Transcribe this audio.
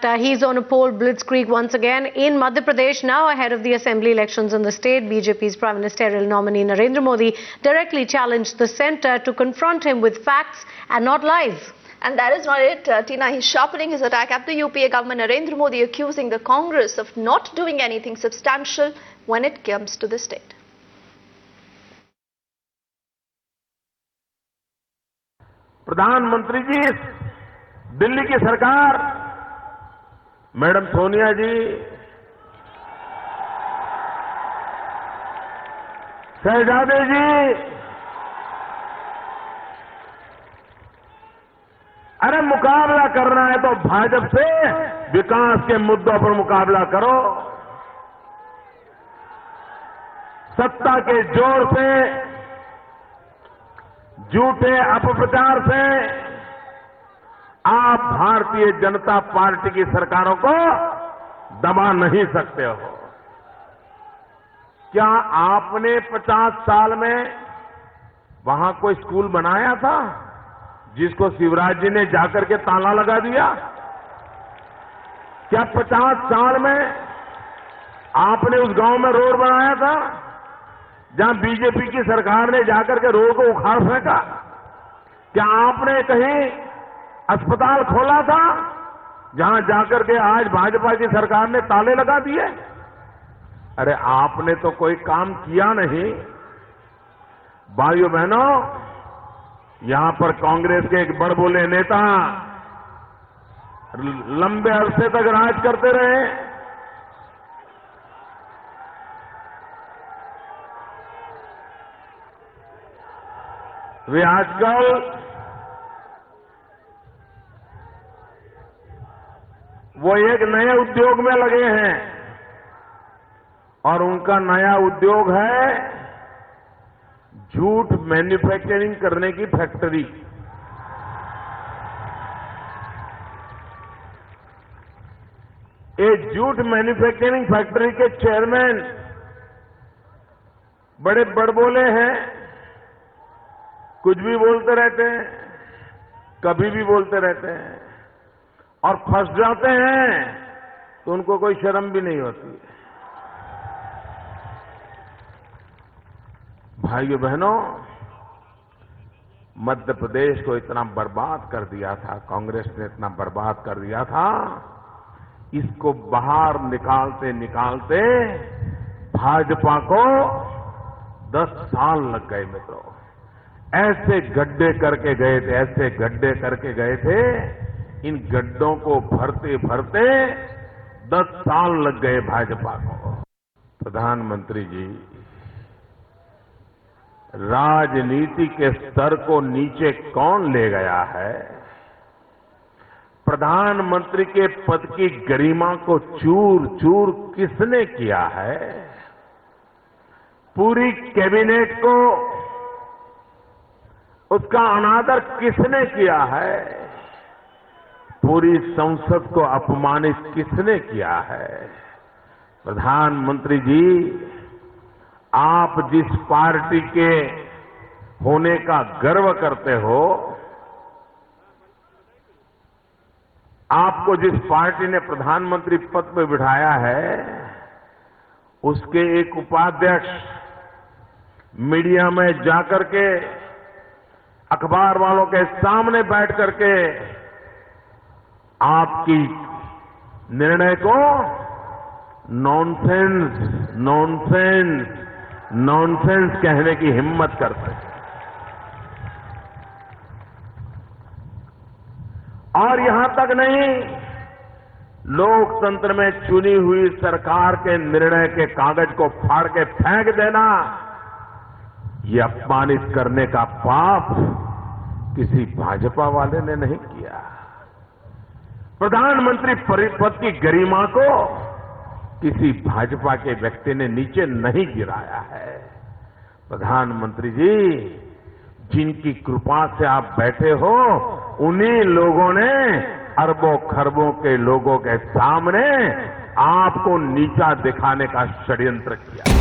He's on a poll blitzkrieg once again in Madhya Pradesh, now ahead of the assembly elections in the state. BJP's prime ministerial nominee Narendra Modi directly challenged the centre to confront him with facts and not lies. And that is not it, Tina. He's sharpening his attack at the UPA government. Narendra Modi accusing the Congress of not doing anything substantial when it comes to the state. प्रधानमंत्री जी, दिल्ली की सरकार, madam Sonia जी, शहजादे जी, अरे मुकाबला करना है तो भाजपा से विकास के मुद्दों पर मुकाबला करो। सत्ता के जोर से, झूठे अपप्रचार से आप भारतीय जनता पार्टी की सरकारों को दबा नहीं सकते हो। क्या आपने 50 साल में वहां कोई स्कूल बनाया था जिसको शिवराज जी ने जाकर के ताला लगा दिया? क्या 50 साल में आपने उस गांव में रोड बनाया था जहां बीजेपी की सरकार ने जाकर के रोड को उखाड़ फेंका? क्या आपने कहीं अस्पताल खोला था जहां जाकर के आज भाजपा की सरकार ने ताले लगा दिए? अरे आपने तो कोई काम किया नहीं। भाइयों बहनों, यहां पर कांग्रेस के एक बड़बोले नेता लंबे अरसे तक राज करते रहे। वे आजकल वो एक नए उद्योग में लगे हैं और उनका नया उद्योग है झूठ मैन्युफैक्चरिंग करने की फैक्ट्री। एक झूठ मैन्युफैक्चरिंग फैक्ट्री के चेयरमैन बड़े बड़बोले हैं, कुछ भी बोलते रहते हैं, कभी भी बोलते रहते हैं और फंस जाते हैं तो उनको कोई शर्म भी नहीं होती। भाइयों बहनों, मध्य प्रदेश को इतना बर्बाद कर दिया था, कांग्रेस ने इतना बर्बाद कर दिया था, इसको बाहर निकालते निकालते भाजपा को 10 साल लग गए मित्रों। ऐसे गड्ढे करके गए थे, ऐसे गड्ढे करके गए थे, इन गड्ढों को भरते भरते 10 साल लग गए भाजपा को। प्रधानमंत्री जी, राजनीति के स्तर को नीचे कौन ले गया है? प्रधानमंत्री के पद की गरिमा को चूर चूर किसने किया है? पूरी कैबिनेट को उसका अनादर किसने किया है? पूरी संसद को अपमानित किसने किया है? प्रधानमंत्री जी, आप जिस पार्टी के होने का गर्व करते हो, आपको जिस पार्टी ने प्रधानमंत्री पद पर बिठाया है, उसके एक उपाध्यक्ष मीडिया में जाकर के अखबार वालों के सामने बैठ करके आपकी निर्णय को नॉनसेंस नॉनसेंस नॉनसेंस कहने की हिम्मत करते हैं। और यहां तक नहीं, लोकतंत्र में चुनी हुई सरकार के निर्णय के कागज को फाड़ के फेंक देना, ये अपमानित करने का पाप किसी भाजपा वाले ने नहीं किया। प्रधानमंत्री पद की गरिमा को किसी भाजपा के व्यक्ति ने नीचे नहीं गिराया है। प्रधानमंत्री जी, जिनकी कृपा से आप बैठे हो, उन्हीं लोगों ने अरबों खरबों के लोगों के सामने आपको नीचा दिखाने का षड्यंत्र किया।